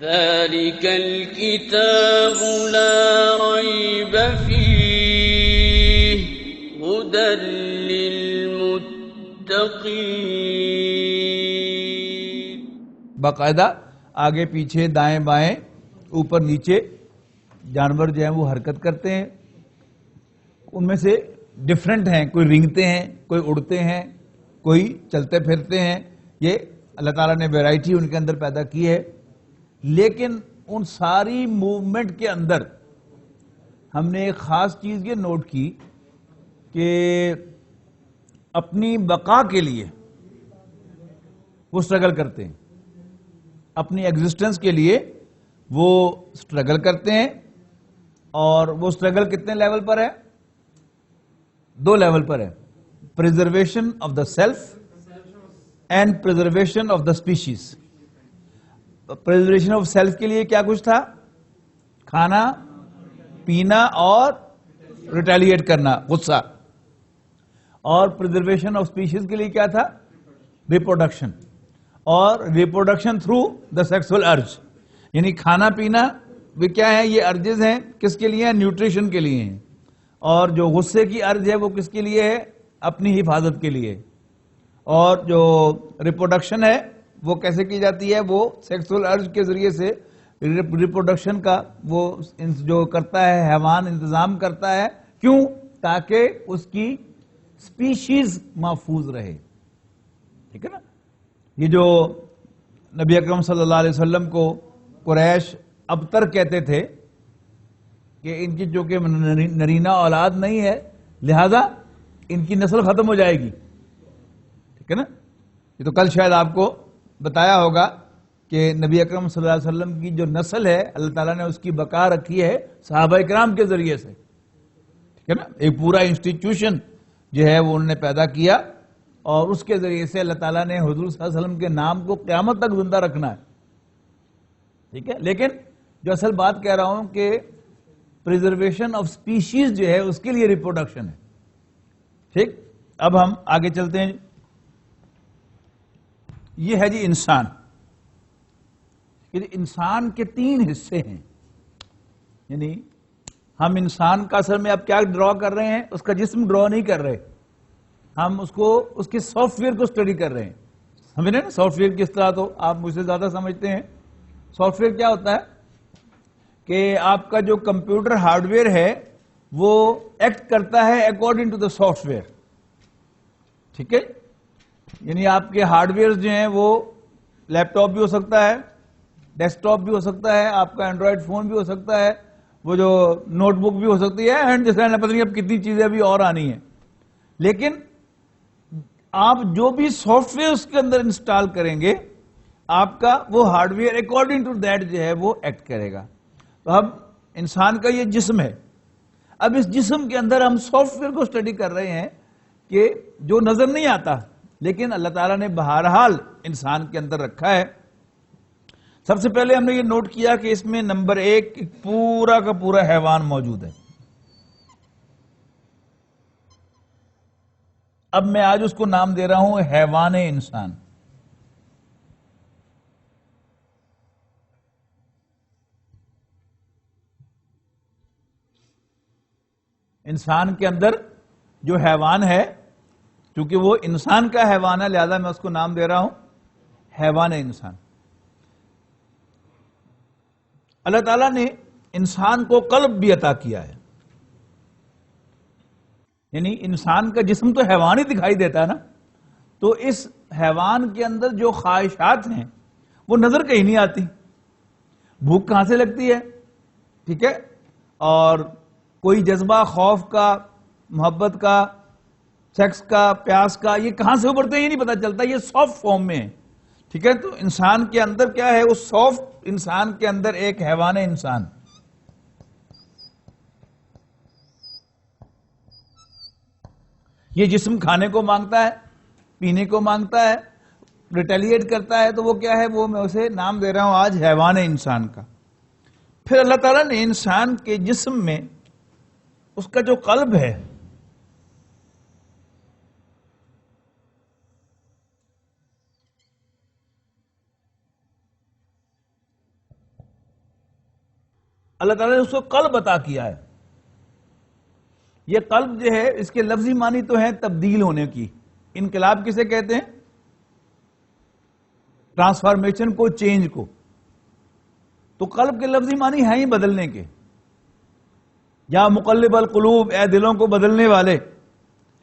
ذلك الكتاب لا ريب فيه هدى للمتقين. باقاعدہ آگے پیچھے دائیں بائیں اوپر نیچے جانور جو ہیں وہ حرکت کرتے ہیں. ان میں سے ڈفرینٹ ہیں، کوئی رینگتے ہیں، کوئی اڑتے ہیں، کوئی چلتے پھرتے ہیں. یہ اللہ تعالیٰ نے ویرائٹی ان کے اندر پیدا کی ہے. لیکن ان ساری موومنٹ کے اندر ہم نے ایک خاص چیز یہ نوٹ کی کہ اپنی بقا کے لیے وہ سٹرگل کرتے ہیں، اپنی ایگزسٹنس کے لیے وہ سٹرگل کرتے ہیں. اور وہ سٹرگل کتنے لیول پر ہے؟ 2 لیول پر ہے. Preservation of the self and preservation of the species. Preservation of self کے لیے کیا کچھ تھا؟ کھانا پینا اور ریٹیلیٹ کرنا، غصہ. اور پریزرویشن آف اسپیشیز کے لیے کیا تھا؟ ریپروڈکشن. اور ریپروڈکشن تھرو دا سیکسول ارج، یعنی کھانا پینا وہ کیا ہے؟ یہ ارجز ہیں. کس کے لیے ہیں؟ نیوٹریشن کے لیے ہیں. اور جو غصے کی ارج ہے وہ کس کے لیے ہے؟ اپنی حفاظت کے لیے. اور جو ریپروڈکشن ہے وہ کیسے کی جاتی ہے؟ وہ سیکسول ارج کے ذریعے سے ریپروڈکشن کا وہ جو کرتا ہے حیوان، انتظام کرتا ہے. کیوں؟ تاکہ اس کی اسپیشیز محفوظ رہے. ٹھیک ہے نا؟ یہ جو نبی اکرم صلی اللہ علیہ وسلم کو قریش ابتر کہتے تھے کہ ان کی جو کہ نرینہ اولاد نہیں ہے، لہذا ان کی نسل ختم ہو جائے گی. ٹھیک ہے نا؟ یہ تو کل شاید آپ کو بتایا ہوگا کہ نبی اکرم صلی اللہ علیہ وسلم کی جو نسل ہے اللہ تعالیٰ نے اس کی بقا رکھی ہے صحابہ کرام کے ذریعے سے. ٹھیک ہے نا؟ ایک پورا انسٹیٹیوشن جو ہے وہ انہوں نے پیدا کیا اور اس کے ذریعے سے اللہ تعالیٰ نے حضور صلی اللہ علیہ وسلم کے نام کو قیامت تک زندہ رکھنا ہے. ٹھیک ہے؟ لیکن جو اصل بات کہہ رہا ہوں کہ پریزرویشن آف اسپیشیز جو ہے اس کے لیے ریپروڈکشن ہے. ٹھیک، اب ہم آگے چلتے ہیں. یہ ہے جی انسان. انسان کے 3 حصے ہیں. یعنی ہم انسان کا اصل میں اب کیا ڈرا کر رہے ہیں؟ اس کا جسم ڈرا نہیں کر رہے، ہم اس کے سافٹ ویئر کو اسٹڈی کر رہے ہیں. سمجھ رہے ہیں نا سافٹ ویئر کس طرح؟ تو آپ مجھ سے زیادہ سمجھتے ہیں. سافٹ ویئر کیا ہوتا ہے کہ آپ کا جو کمپیوٹر ہارڈ ویئر ہے وہ ایکٹ کرتا ہے according to the software. ٹھیک ہے؟ یعنی آپ کے ہارڈ ویئر جو ہیں وہ لیپ ٹاپ بھی ہو سکتا ہے، ڈیسک ٹاپ بھی ہو سکتا ہے، آپ کا اینڈرائڈ فون بھی ہو سکتا ہے، وہ جو نوٹ بک بھی ہو سکتی ہے، اینڈ جیسے پتہ نہیں اب کتنی چیزیں ابھی اور آنی ہیں. لیکن آپ جو بھی سافٹ ویئر اس کے اندر انسٹال کریں گے آپ کا وہ hardware according to that جو ہے وہ ایکٹ کرے گا. تو اب انسان کا یہ جسم ہے. اب اس جسم کے اندر ہم سافٹ ویئر کو اسٹڈی کر رہے ہیں کہ جو نظر نہیں آتا لیکن اللہ تعالیٰ نے بہرحال انسان کے اندر رکھا ہے. سب سے پہلے ہم نے یہ نوٹ کیا کہ اس میں نمبر 1 پورا کا پورا حیوان موجود ہے. اب میں آج اس کو نام دے رہا ہوں حیوان انسان. انسان کے اندر جو حیوان ہے، چونکہ وہ انسان کا حیوان ہے لہذا میں اس کو نام دے رہا ہوں حیوان انسان. اللہ تعالیٰ نے انسان کو قلب بھی عطا کیا ہے. یعنی انسان کا جسم تو حیوان ہی دکھائی دیتا ہے نا، تو اس حیوان کے اندر جو خواہشات ہیں وہ نظر کہیں نہیں آتی. بھوک کہاں سے لگتی ہے؟ ٹھیک ہے؟ اور کوئی جذبہ خوف کا، محبت کا، سیکس کا، پیاس کا، یہ کہاں سے ابھرتے ہیں یہ نہیں پتا چلتا. یہ سافٹ فارم میں ہے. ٹھیک ہے؟ تو انسان کے اندر کیا ہے؟ اس سافٹ انسان کے اندر ایک حیوان انسان. یہ جسم کھانے کو مانگتا ہے، پینے کو مانگتا ہے، ریٹیلیٹ کرتا ہے. تو وہ کیا ہے؟ وہ میں اسے نام دے رہا ہوں آج حیوان انسان کا. پھر اللہ تعالیٰ نے انسان کے جسم میں اس کا جو قلب ہے اللہ تعالیٰ نے اس کو قلب عطا کیا ہے. یہ قلب جو ہے اس کے لفظی معنی تو ہے تبدیل ہونے کی. انقلاب کسے کہتے ہیں؟ ٹرانسفارمیشن کو، چینج کو. تو قلب کے لفظی معنی ہیں ہی بدلنے کے. یا مقلب القلوب، اے دلوں کو بدلنے والے،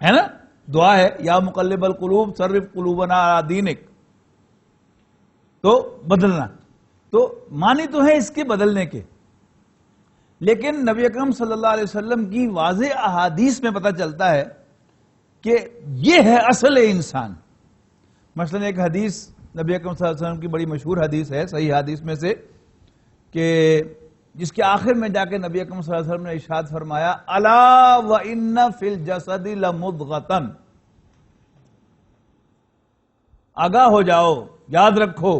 ہے نا؟ دعا ہے یا مقلب القلوب صرف قلوبنا علی دینک، تو بدلنا. تو معنی تو ہے اس کے بدلنے کے، لیکن نبی اکرم صلی اللہ علیہ وسلم کی واضح احادیث میں پتہ چلتا ہے کہ یہ ہے اصل انسان. مثلا ایک حدیث نبی اکرم صلی اللہ علیہ وسلم کی بڑی مشہور حدیث ہے، صحیح حدیث میں سے، کہ جس کے آخر میں جا کے نبی اکرم صلی اللہ علیہ وسلم نے ارشاد فرمایا الا وان فی الجسد لمضغۃ، آگاہ ہو جاؤ، یاد رکھو.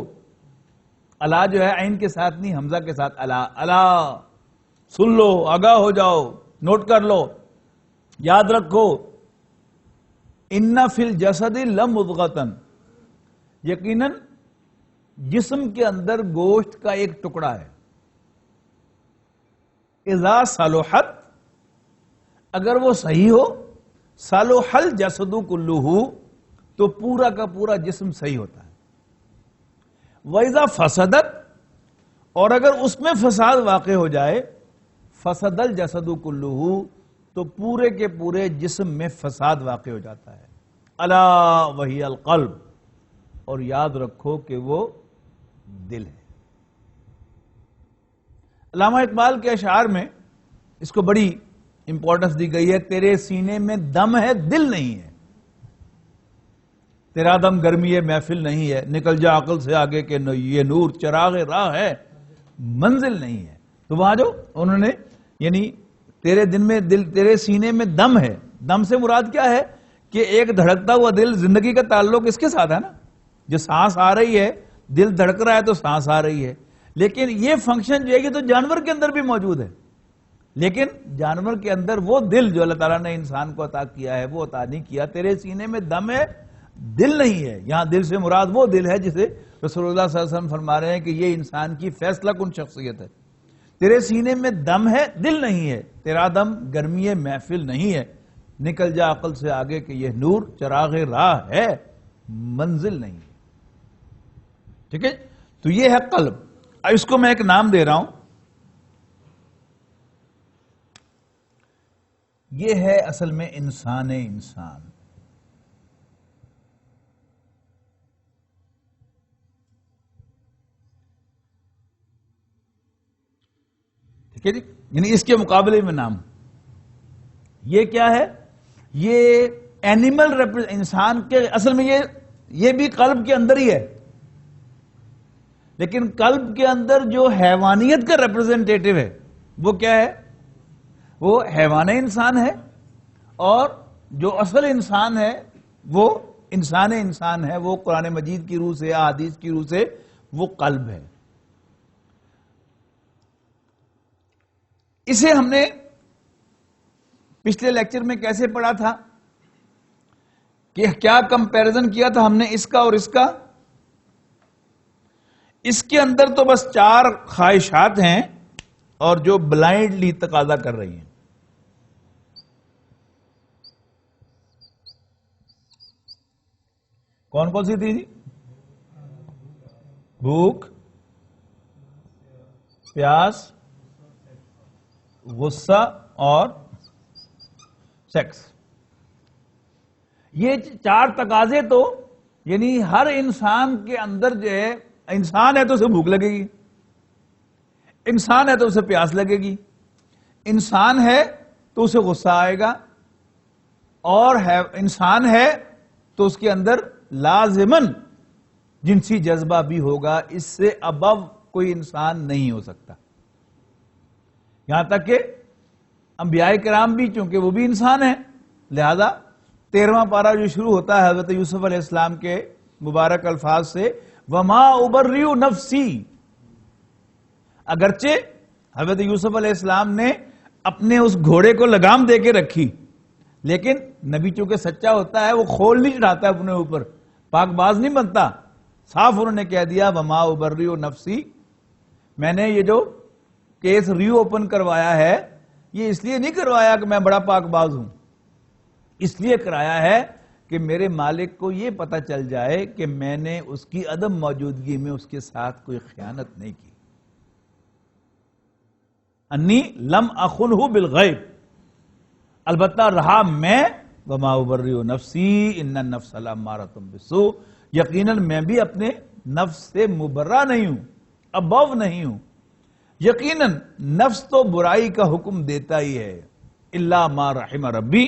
الا جو ہے عین کے ساتھ نہیں، حمزہ کے ساتھ. الا، الا سن لو، آگاہ ہو جاؤ، نوٹ کر لو، یاد رکھو. ان فی الجسد لمضغۃ، یقیناً جسم کے اندر گوشت کا ایک ٹکڑا ہے. اذا صلحت، اگر وہ صحیح ہو، صلح الجسد کلہ، تو پورا کا پورا جسم صحیح ہوتا ہے. وَإِذَا فَسَدَتْ، اور اگر اس میں فساد واقع ہو جائے، فَسَدَ الْجَسَدُ كُلُّهُ، تو پورے کے پورے جسم میں فساد واقع ہو جاتا ہے. الا وہی القلب، اور یاد رکھو کہ وہ دل ہے. علامہ اقبال کے اشعار میں اس کو بڑی امپورٹنس دی گئی ہے. تیرے سینے میں دم ہے، دل نہیں ہے. تیرا دم گرمی ہے، محفل نہیں ہے. نکل جا عقل سے آگے کہ یہ نور چراغ راہ ہے، منزل نہیں ہے. تو وہاں جو انہوں نے یعنی تیرے دن میں دل، تیرے سینے میں دم ہے. دم سے مراد کیا ہے کہ ایک دھڑکتا ہوا دل، زندگی کا تعلق اس کے ساتھ ہے نا. جو سانس آ رہی ہے، دل دھڑک رہا ہے تو سانس آ رہی ہے. لیکن یہ فنکشن جو ہے یہ تو جانور کے اندر بھی موجود ہے. لیکن جانور کے اندر وہ دل جو اللہ تعالیٰ نے انسان کو عطا کیا ہے وہ عطا نہیں کیا. تیرے سینے میں دم ہے، دل نہیں ہے. یہاں دل سے مراد وہ دل ہے جسے رسول اللہ صلی اللہ علیہ وسلم فرما رہے ہیں کہ یہ انسان کی فیصلہ کن شخصیت ہے. تیرے سینے میں دم ہے، دل نہیں ہے. تیرا دم گرمی محفل نہیں ہے. نکل جا عقل سے آگے کہ یہ نور چراغ راہ ہے، منزل نہیں ہے. ٹھیک ہے؟ تو یہ ہے قلب. اس کو میں ایک نام دے رہا ہوں. یہ ہے اصل میں انسان. ٹھیک ہے جی؟ یعنی اس کے مقابلے میں نام یہ کیا ہے؟ یہ اینیمل انسان کے اصل میں یہ بھی قلب کے اندر ہی ہے. لیکن قلب کے اندر جو حیوانیت کا ریپرزینٹیٹو ہے وہ کیا ہے؟ وہ حیوان انسان ہے. اور جو اصل انسان ہے وہ انسان ہے. وہ قرآن مجید کی روح سے، احادیث کی روح سے وہ قلب ہے. اسے ہم نے پچھلے لیکچر میں کیسے پڑھا تھا کہ کیا کمپیرزن کیا تھا ہم نے اس کا اور اس کا؟ اس کے اندر تو بس 4 خواہشات ہیں اور جو بلائنڈلی تقاضا کر رہی ہیں. کون کون سی تھی جی؟ بھوک، پیاس، غصہ اور سیکس. یہ 4 تقاضے تو یعنی ہر انسان کے اندر جو ہے، انسان ہے تو اسے بھوک لگے گی، انسان ہے تو اسے پیاس لگے گی، انسان ہے تو اسے غصہ آئے گا، اور انسان ہے تو اس کے اندر لازماً جنسی جذبہ بھی ہوگا. اس سے ابو کوئی انسان نہیں ہو سکتا. یہاں تک کہ انبیاء کرام بھی چونکہ وہ بھی انسان ہیں، لہذا 13واں پارہ جو شروع ہوتا ہے حضرت یوسف علیہ السلام کے مبارک الفاظ سے، وَمَا أُبَرِّئُ نَفْسِي، اگرچہ حضرت یوسف علیہ السلام نے اپنے اس گھوڑے کو لگام دے کے رکھی، لیکن نبی چونکہ سچا ہوتا ہے وہ کھول نہیں چڑھاتا اپنے اوپر، پاک باز نہیں بنتا. صاف انہوں نے کہہ دیا وَمَا أُبَرِّئُ نَفْسِي، میں نے یہ جو کیس ری اوپن کروایا ہے یہ اس لیے نہیں کروایا کہ میں بڑا پاک باز ہوں، اس لیے کرایا ہے کہ میرے مالک کو یہ پتا چل جائے کہ میں نے اس کی عدم موجودگی میں اس کے ساتھ کوئی خیانت نہیں کی. انی لم اخنہ بالغیب، البتہ رہا میں وما ابرئ نفسی ان النفس لامارۃ بالسوء، یقیناً میں بھی اپنے نفس سے مبرہ نہیں ہوں، ابو نہیں ہوں. یقیناً نفس تو برائی کا حکم دیتا ہی ہے، الا ما رحم ربی،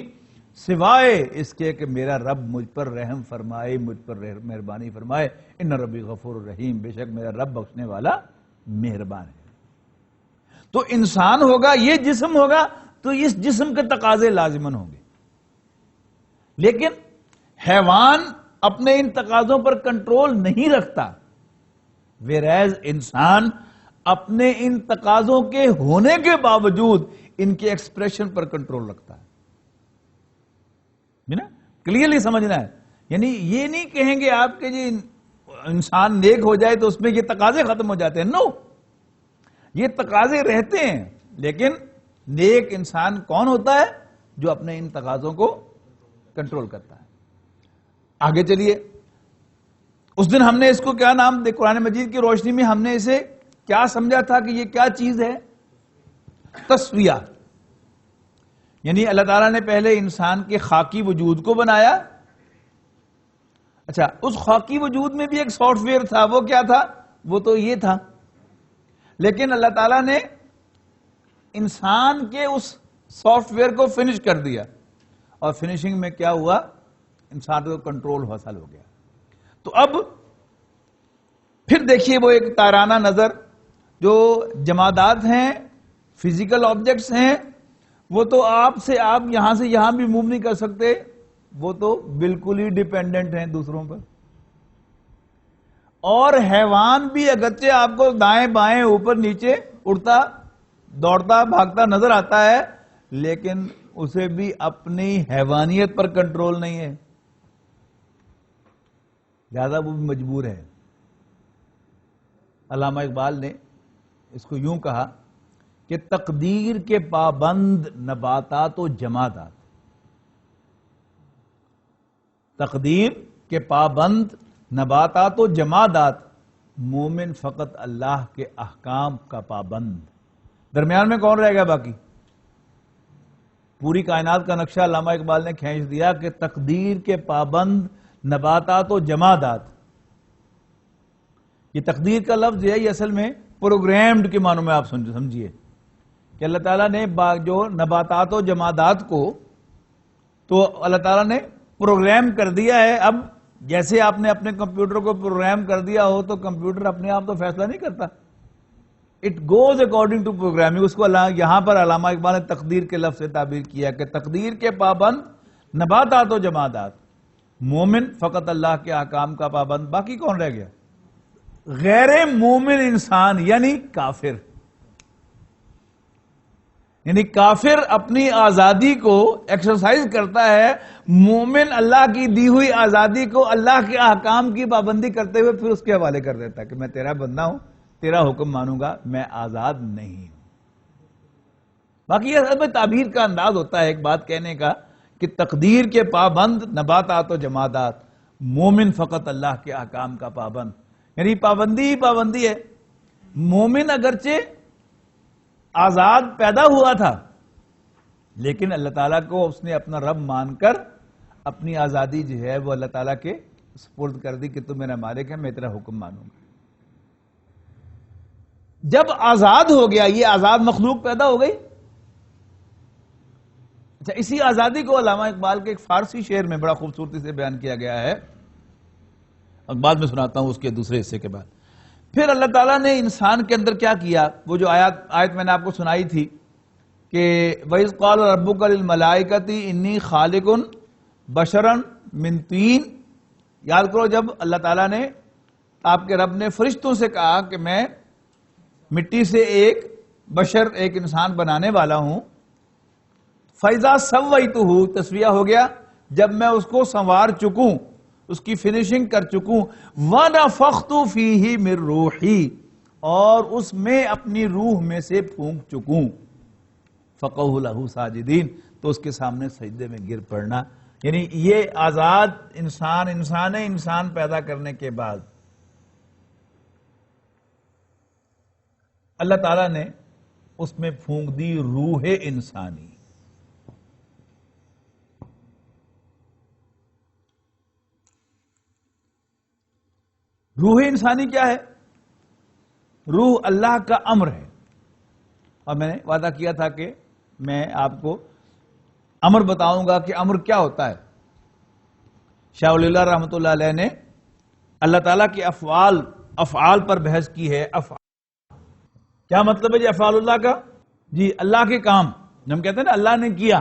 سوائے اس کے کہ میرا رب مجھ پر رحم فرمائے، مجھ پر مہربانی فرمائے. ان ربی غفور رحیم، بے شک میرا رب بخشنے والا مہربان ہے. تو انسان ہوگا، یہ جسم ہوگا تو اس جسم کے تقاضے لازماً ہوں گے، لیکن حیوان اپنے ان تقاضوں پر کنٹرول نہیں رکھتا، ویرائز انسان اپنے ان تقاضوں کے ہونے کے باوجود ان کے ایکسپریشن پر کنٹرول رکھتا ہے. کلیئرلی سمجھنا ہے. یعنی یہ نہیں کہیں گے آپ کہ جی انسان نیک ہو جائے تو اس میں یہ تقاضے ختم ہو جاتے ہیں. نو، یہ تقاضے رہتے ہیں، لیکن نیک انسان کون ہوتا ہے؟ جو اپنے ان تقاضوں کو کنٹرول کرتا ہے. آگے چلیے. اس دن ہم نے اس کو کیا نام دے، قرآن مجید کی روشنی میں ہم نے اسے کیا سمجھا تھا کہ یہ کیا چیز ہے؟ تسویہ. یعنی اللہ تعالیٰ نے پہلے انسان کے خاکی وجود کو بنایا. اچھا، اس خاکی وجود میں بھی ایک سافٹ ویئر تھا، وہ کیا تھا؟ وہ تو یہ تھا. لیکن اللہ تعالیٰ نے انسان کے اس سافٹ ویئر کو فنش کر دیا، اور فنشنگ میں کیا ہوا؟ انسان کو کنٹرول حاصل ہو گیا. تو اب پھر دیکھیے وہ ایک تارانہ نظر، جو جمادات ہیں، فزیکل آبجیکٹس ہیں، وہ تو آپ سے یہاں سے یہاں بھی موو نہیں کر سکتے، وہ تو بالکل ہی ڈیپینڈنٹ ہیں دوسروں پر. اور حیوان بھی اگرچہ آپ کو دائیں بائیں اوپر نیچے اڑتا دوڑتا بھاگتا نظر آتا ہے، لیکن اسے بھی اپنی حیوانیت پر کنٹرول نہیں ہے، لہذا وہ بھی مجبور ہے. علامہ اقبال نے اس کو یوں کہا کہ تقدیر کے پابند نباتات و جمادات، تقدیر کے پابند نباتات و جمادات، مومن فقط اللہ کے احکام کا پابند. درمیان میں کون رہ گیا باقی؟ پوری کائنات کا نقشہ علامہ اقبال نے کھینچ دیا کہ تقدیر کے پابند نباتات و جمادات. یہ تقدیر کا لفظ ہے، یہ اصل میں پروگرامڈ کے معنوں میں آپ سمجھیے کہ اللہ تعالیٰ نے جو نباتات و جمادات کو تو اللہ تعالیٰ نے پروگرام کر دیا ہے. اب جیسے آپ نے اپنے کمپیوٹر کو پروگرام کر دیا ہو تو کمپیوٹر اپنے آپ تو فیصلہ نہیں کرتا، it goes according to programming. اس کو یہاں پر علامہ اقبال نے تقدیر کے لفظ سے تعبیر کیا کہ تقدیر کے پابند نباتات و جمادات، مومن فقط اللہ کے احکام کا پابند. باقی کون رہ گیا؟ غیر مومن انسان، یعنی کافر. یعنی کافر اپنی آزادی کو ایکسرسائز کرتا ہے، مومن اللہ کی دی ہوئی آزادی کو اللہ کے احکام کی پابندی کرتے ہوئے پھر اس کے حوالے کر دیتا ہے کہ میں تیرا بندہ ہوں، تیرا حکم مانوں گا، میں آزاد نہیں ہوں. باقی یہ اصل میں تعبیر کا انداز ہوتا ہے ایک بات کہنے کا کہ تقدیر کے پابند نباتات و جمادات، مومن فقط اللہ کے احکام کا پابند. یعنی پابندی ہی پابندی ہے. مومن اگرچہ آزاد پیدا ہوا تھا، لیکن اللہ تعالیٰ کو اس نے اپنا رب مان کر اپنی آزادی جو ہے وہ اللہ تعالیٰ کے سپرد کر دی کہ تو میرا مالک ہے، میں تیرا حکم مانوں گا. جب آزاد ہو گیا، یہ آزاد مخلوق پیدا ہو گئی. اچھا، اسی آزادی کو علامہ اقبال کے ایک فارسی شعر میں بڑا خوبصورتی سے بیان کیا گیا ہے، بعد میں سناتا ہوں اس کے دوسرے حصے کے بعد. پھر اللہ تعالیٰ نے انسان کے اندر کیا کیا؟ وہ جو آیت میں نے آپ کو سنائی تھی کہ وَإِذْ قَالَ رَبُّكَ لِلْمَلَائِكَةِ إِنِّي خَالِقٌ بَشَرًا مِّن طِينٍ. یاد کرو جب اللہ تعالیٰ نے، آپ کے رب نے فرشتوں سے کہا کہ میں مٹی سے ایک بشر، ایک انسان بنانے والا ہوں. فَإِذَا سَوَّيْتُهُ، تسویہ ہو گیا جب میں اس کو سنوار چکوں، اس کی فنیشنگ کر چکوں. وَنَفَخْتُ فِيهِ مِن رُوحِي، اور اس میں اپنی روح میں سے پھونک چکوں، فَقَوْهُ لَهُ سَاجِدِينَ، تو اس کے سامنے سجدے میں گر پڑنا. یعنی یہ آزاد انسان پیدا کرنے کے بعد اللہ تعالیٰ نے اس میں پھونک دی روح انسانی. روح انسانی کیا ہے؟ روح اللہ کا امر ہے. اور میں نے وعدہ کیا تھا کہ میں آپ کو امر بتاؤں گا کہ امر کیا ہوتا ہے. شاہ ولی اللہ رحمۃ اللہ علیہ نے اللہ تعالیٰ کے افعال پر بحث کی ہے. کیا مطلب ہے جی افعال اللہ کا؟ جی اللہ کے کام، ہم کہتے ہیں نا اللہ نے کیا،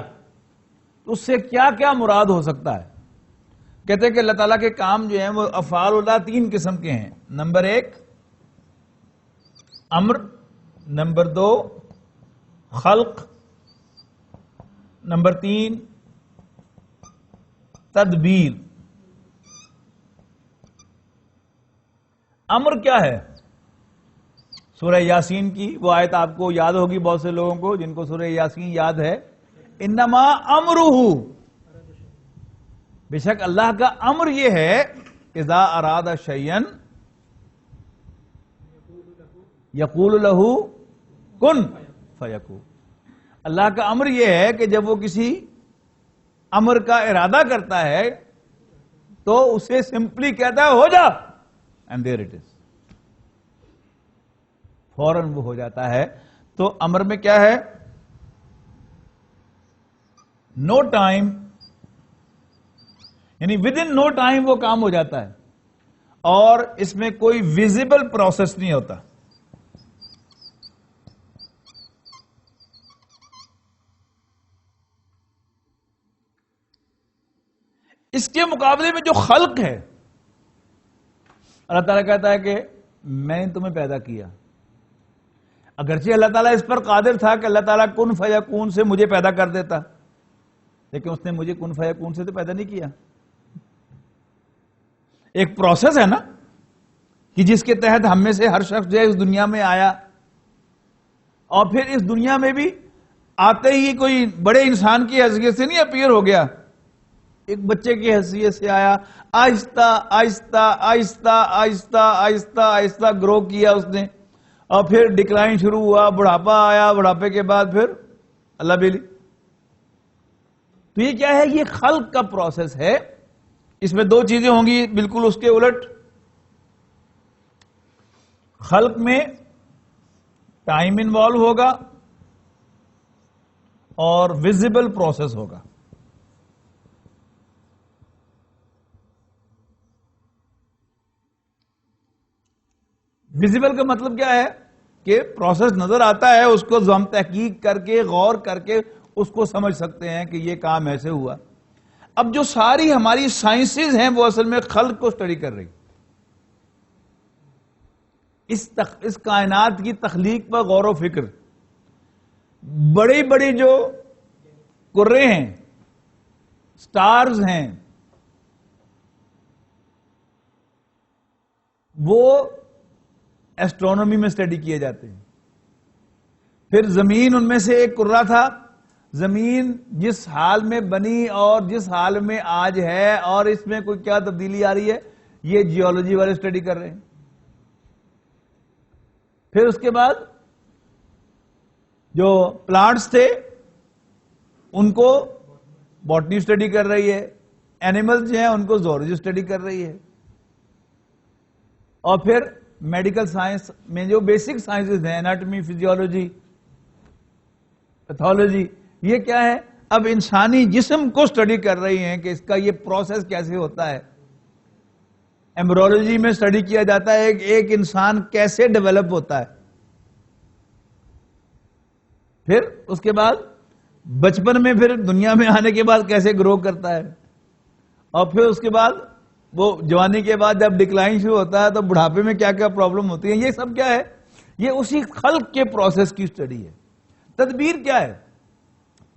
تو اس سے کیا کیا مراد ہو سکتا ہے؟ کہتے ہیں کہ اللہ تعالیٰ کے کام جو ہیں وہ افعال اللہ 3 قسم کے ہیں. نمبر 1 امر، نمبر 2 خلق، نمبر 3 تدبیر. امر کیا ہے؟ سورہ یاسین کی وہ آیت آپ کو یاد ہوگی، بہت سے لوگوں کو جن کو سورہ یاسین یاد ہے، انما امرہ، بے شک اللہ کا امر یہ ہے اذا اراد شیئا یقول لہ کن فیکون. اللہ کا امر یہ ہے کہ جب وہ کسی امر کا ارادہ کرتا ہے تو اسے سمپلی کہتا ہے ہو جا، اینڈ دیر اٹ از، فوراً وہ ہو جاتا ہے. تو امر میں کیا ہے؟ نو ٹائم، یعنی ود ان نو ٹائم وہ کام ہو جاتا ہے، اور اس میں کوئی ویزیبل پروسیس نہیں ہوتا. اس کے مقابلے میں جو خلق ہے، اللہ تعالیٰ کہتا ہے کہ میں نے تمہیں پیدا کیا. اگرچہ اللہ تعالیٰ اس پر قادر تھا کہ اللہ تعالیٰ کن فیکون سے مجھے پیدا کر دیتا، لیکن اس نے مجھے کن فیکون سے تو پیدا نہیں کیا. ایک پروسیس ہے نا کہ جس کے تحت ہم میں سے ہر شخص جو ہے اس دنیا میں آیا، اور پھر اس دنیا میں بھی آتے ہی کوئی بڑے انسان کی حیثیت سے نہیں اپیئر ہو گیا، ایک بچے کی حیثیت سے آیا. آہستہ آہستہ آہستہ آہستہ آہستہ آہستہ گرو کیا اس نے، اور پھر ڈکلائن شروع ہوا، بڑھاپا آیا، بڑھاپے کے بعد پھر اللہ بیلی. تو یہ کیا ہے؟ یہ خلق کا پروسیس ہے. اس میں 2 چیزیں ہوں گی بالکل اس کے الٹ. خلق میں ٹائم انوالو ہوگا اور ویزیبل پروسیس ہوگا. ویزیبل کا مطلب کیا ہے؟ کہ پروسیس نظر آتا ہے، اس کو ہم تحقیق کر کے غور کر کے اس کو سمجھ سکتے ہیں کہ یہ کام ایسے ہوا. اب جو ساری ہماری سائنسز ہیں وہ اصل میں خلق کو اسٹڈی کر رہی، اس کائنات کی تخلیق پر غور و فکر. بڑی بڑی جو کرے ہیں، سٹارز ہیں، وہ ایسٹرونومی میں اسٹڈی کیے جاتے ہیں. پھر زمین ان میں سے ایک کرہ تھا. زمین جس حال میں بنی اور جس حال میں آج ہے، اور اس میں کوئی کیا تبدیلی آ رہی ہے، یہ جیولوجی والے اسٹڈی کر رہے ہیں. پھر اس کے بعد جو پلانٹس تھے ان کو باٹنی اسٹڈی کر رہی ہے، اینیملز جو ہیں ان کو زوولوجی اسٹڈی کر رہی ہے. اور پھر میڈیکل سائنس میں جو بیسک سائنسز ہیں، اناٹمی، فزیولوجی، پیتھولوجی، یہ کیا ہے؟ اب انسانی جسم کو اسٹڈی کر رہی ہیں کہ اس کا یہ پروسیس کیسے ہوتا ہے. ایمبریولوجی میں اسٹڈی کیا جاتا ہے ایک انسان کیسے ڈیولپ ہوتا ہے. پھر اس کے بعد بچپن میں، پھر دنیا میں آنے کے بعد کیسے گرو کرتا ہے، اور پھر اس کے بعد وہ جوانی کے بعد جب ڈکلائن شروع ہوتا ہے تو بڑھاپے میں کیا کیا پرابلم ہوتی ہے. یہ سب کیا ہے؟ یہ اسی خلق کے پروسیس کی اسٹڈی ہے. تدبیر کیا ہے؟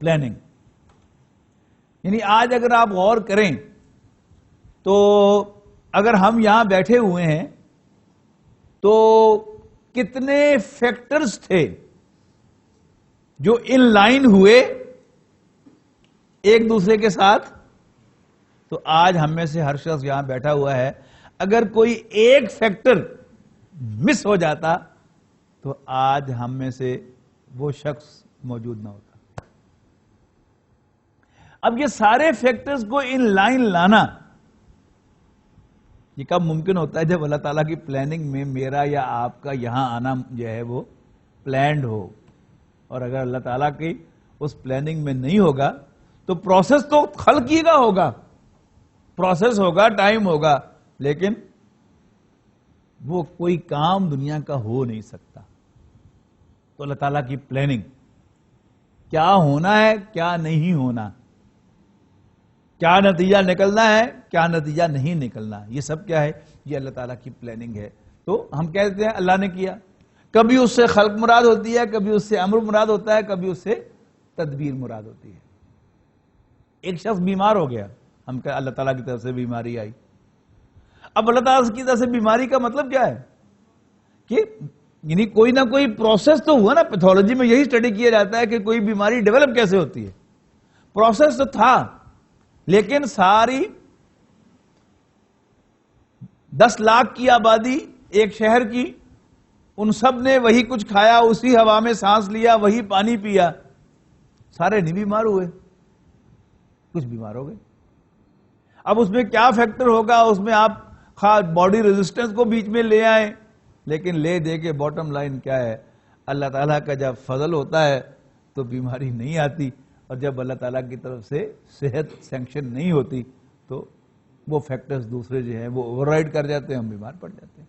پلاننگ. یعنی آج اگر آپ غور کریں تو اگر ہم یہاں بیٹھے ہوئے ہیں تو کتنے فیکٹرز تھے جو ان لائن ہوئے ایک دوسرے کے ساتھ. تو آج ہم میں سے ہر شخص یہاں بیٹھا ہوا ہے, اگر کوئی ایک فیکٹر مس ہو جاتا تو آج ہم میں سے وہ شخص موجود نہ ہوتا. اب یہ سارے فیکٹرز کو ان لائن لانا یہ کب ممکن ہوتا ہے؟ جب اللہ تعالیٰ کی پلاننگ میں میرا یا آپ کا یہاں آنا جو ہے وہ پلانڈ ہو. اور اگر اللہ تعالیٰ کی اس پلاننگ میں نہیں ہوگا تو پروسیس تو خلقی کا ہوگا, پروسیس ہوگا, ٹائم ہوگا, لیکن وہ کوئی کام دنیا کا ہو نہیں سکتا. تو اللہ تعالیٰ کی پلاننگ, کیا ہونا ہے کیا نہیں ہونا, کیا نتیجہ نکلنا ہے کیا نتیجہ نہیں نکلنا, یہ سب کیا ہے؟ یہ اللہ تعالیٰ کی پلاننگ ہے. تو ہم کہتے ہیں اللہ نے کیا. کبھی اس سے خلق مراد ہوتی ہے, کبھی اس سے امر مراد ہوتا ہے, کبھی اس سے تدبیر مراد ہوتی ہے. ایک شخص بیمار ہو گیا, ہم کہا اللہ تعالیٰ کی طرف سے بیماری آئی. اب اللہ تعالیٰ کی طرف سے بیماری کا مطلب کیا ہے کہ یعنی کوئی نہ کوئی پروسیس تو ہوا نا. پیتھولوجی میں یہی اسٹڈی کیا جاتا ہے کہ کوئی بیماری ڈیولپ کیسے ہوتی ہے. پروسیس تو تھا, لیکن ساری 10 لاکھ کی آبادی ایک شہر کی, ان سب نے وہی کچھ کھایا, اسی ہوا میں سانس لیا, وہی پانی پیا, سارے نہیں بیمار ہوئے, کچھ بیمار ہو گئے. اب اس میں کیا فیکٹر ہوگا؟ اس میں آپ باڈی ریزسٹنس کو بیچ میں لے آئیں, لیکن لے دے کے باٹم لائن کیا ہے؟ اللہ تعالیٰ کا جب فضل ہوتا ہے تو بیماری نہیں آتی, اور جب اللہ تعالیٰ کی طرف سے صحت سینکشن نہیں ہوتی تو وہ فیکٹرز دوسرے جو ہیں وہ اوور رائڈ کر جاتے ہیں, ہم بیمار پڑ جاتے ہیں.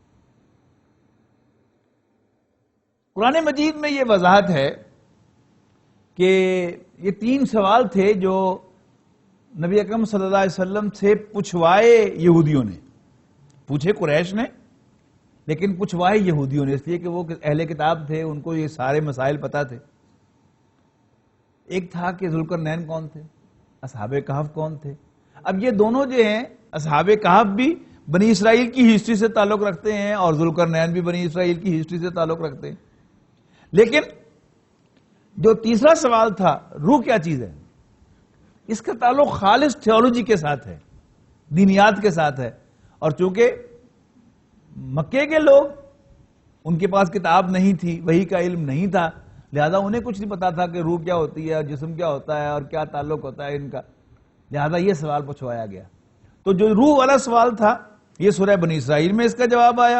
قرآن مجید میں یہ وضاحت ہے کہ یہ 3 سوال تھے جو نبی اکرم صلی اللہ علیہ وسلم سے پوچھوائے یہودیوں نے. پوچھے قریش نے, لیکن پوچھوائے یہودیوں نے, اس لیے کہ وہ اہل کتاب تھے, ان کو یہ سارے مسائل پتا تھے. ایک تھا کہ ذوالقرنین کون تھے, اصحاب کہف کون تھے. اب یہ دونوں جو ہیں, اصحاب کہف بھی بنی اسرائیل کی ہسٹری سے تعلق رکھتے ہیں اور ذوالقرنین بھی بنی اسرائیل کی ہسٹری سے تعلق رکھتے ہیں. لیکن جو تیسرا سوال تھا, روح کیا چیز ہے, اس کا تعلق خالص تھیولوجی کے ساتھ ہے, دینیات کے ساتھ ہے. اور چونکہ مکے کے لوگ, ان کے پاس کتاب نہیں تھی, وحی کا علم نہیں تھا, لہذا انہیں کچھ نہیں پتا تھا کہ روح کیا ہوتی ہے, جسم کیا ہوتا ہے, اور کیا تعلق ہوتا ہے ان کا. لہذا یہ سوال پوچھوایا گیا. تو جو روح والا سوال تھا یہ سورہ بنی اسرائیل میں اس کا جواب آیا,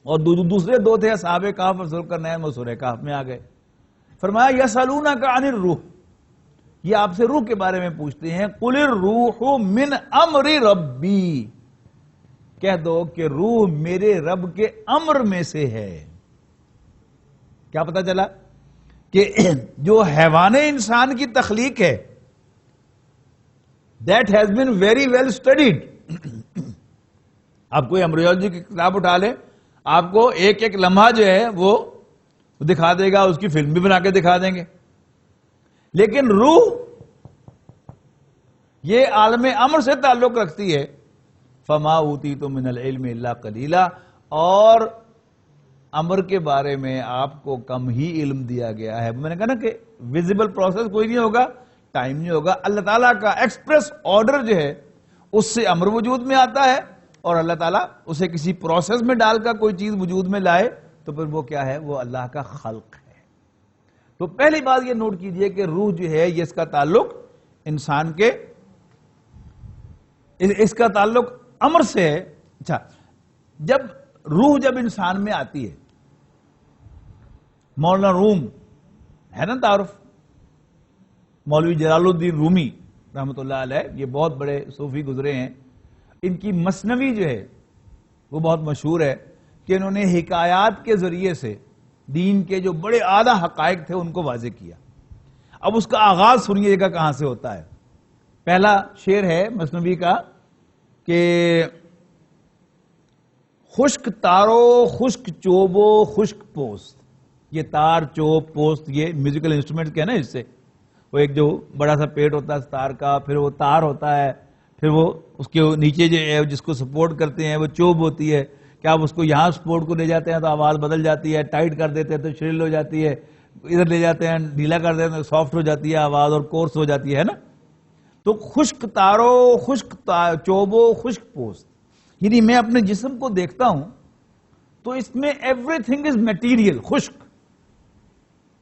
اور دوسرے 2 تھے اصحاب کہف اور ذوالقرنین, وہ سورہ کہف میں آ گئے. فرمایا یسألونک عن الروح, یہ آپ سے روح کے بارے میں پوچھتے ہیں. قل الروح من امر ربی, کہہ دو کہ روح میرے رب کے امر میں سے ہے. کیا پتا چلا کہ جو حیوان انسان کی تخلیق ہے that has been very well studied. آپ کوئی ایمبریولوجی کی کتاب اٹھا لیں, آپ کو ایک ایک لمحہ جو ہے وہ دکھا دے گا, اس کی فلم بھی بنا کے دکھا دیں گے. لیکن روح یہ عالم امر سے تعلق رکھتی ہے. فما اوتیتم من العلم الا قلیلا, اور امر کے بارے میں آپ کو کم ہی علم دیا گیا ہے. میں نے کہا نا کہ ویزیبل پروسیس کوئی نہیں ہوگا, ٹائم نہیں ہوگا. اللہ تعالیٰ کا ایکسپریس آرڈر جو ہے اس سے امر وجود میں آتا ہے, اور اللہ تعالیٰ اسے کسی پروسیس میں ڈال کر کوئی چیز وجود میں لائے تو پھر وہ کیا ہے, وہ اللہ کا خلق ہے. تو پہلی بات یہ نوٹ کیجئے کہ روح جو ہے یہ اس کا تعلق انسان کے, اس کا تعلق امر سے ہے. اچھا, جب انسان میں آتی ہے, مولانا روم ہے نا تعارف, مولوی جلال الدین رومی رحمۃ اللہ علیہ, یہ بہت بڑے صوفی گزرے ہیں. ان کی مثنوی جو ہے وہ بہت مشہور ہے کہ انہوں نے حکایات کے ذریعے سے دین کے جو بڑے اعلیٰ حقائق تھے ان کو واضح کیا. اب اس کا آغاز سنیے گا کہاں سے ہوتا ہے. پہلا شعر ہے مثنوی کا کہ خشک تارو خشک چوبو خشک پوست. یہ تار, چوب, پوست یہ میوزیکل انسٹرومنٹ کے نا, اس سے وہ ایک جو بڑا سا پیٹ ہوتا ہے تار کا, پھر وہ تار ہوتا ہے, پھر وہ اس کے نیچے جو ہے جس کو سپورٹ کرتے ہیں وہ چوب ہوتی ہے, کہ آپ اس کو یہاں سپورٹ کو لے جاتے ہیں تو آواز بدل جاتی ہے، ٹائٹ کر دیتے ہیں تو شرل ہو جاتی ہے، ادھر لے جاتے ہیں ڈھیلا کر دیتے ہیں تو سافٹ ہو جاتی ہے آواز اور کورس ہو جاتی ہے نا. تو خشک تارو، خشک چوبو، خشک پوست، یعنی میں اپنے جسم کو دیکھتا ہوں تو اس میں ایوری تھنگ از میٹیریل، خشک،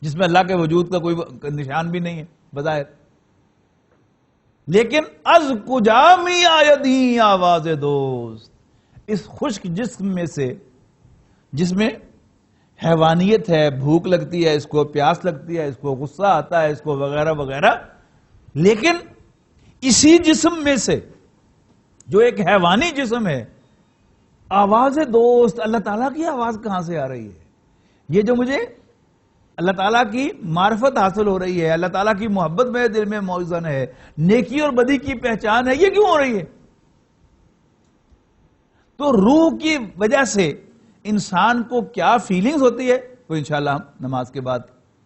جس میں اللہ کے وجود کا کوئی نشان بھی نہیں ہے بظاہر. لیکن از کجا می آیدیں آواز دوست، اس خشک جسم میں سے، جس میں حیوانیت ہے، بھوک لگتی ہے، اس کو پیاس لگتی ہے، اس کو غصہ آتا ہے، اس کو وغیرہ وغیرہ، لیکن اسی جسم میں سے جو ایک حیوانی جسم ہے، آواز دوست، اللہ تعالیٰ کی آواز کہاں سے آ رہی ہے؟ یہ جو مجھے اللہ تعالیٰ کی معرفت حاصل ہو رہی ہے، اللہ تعالیٰ کی محبت میرے دل میں موزن ہے، نیکی اور بدی کی پہچان ہے، یہ کیوں ہو رہی ہے؟ تو روح کی وجہ سے انسان کو کیا فیلنگز ہوتی ہے، تو انشاءاللہ ہم نماز کے بعد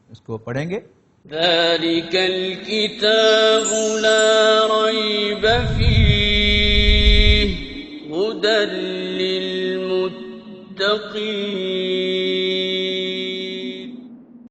اس کو پڑھیں گے. ذلك الكتاب لا ريب فيه هدى للمتقين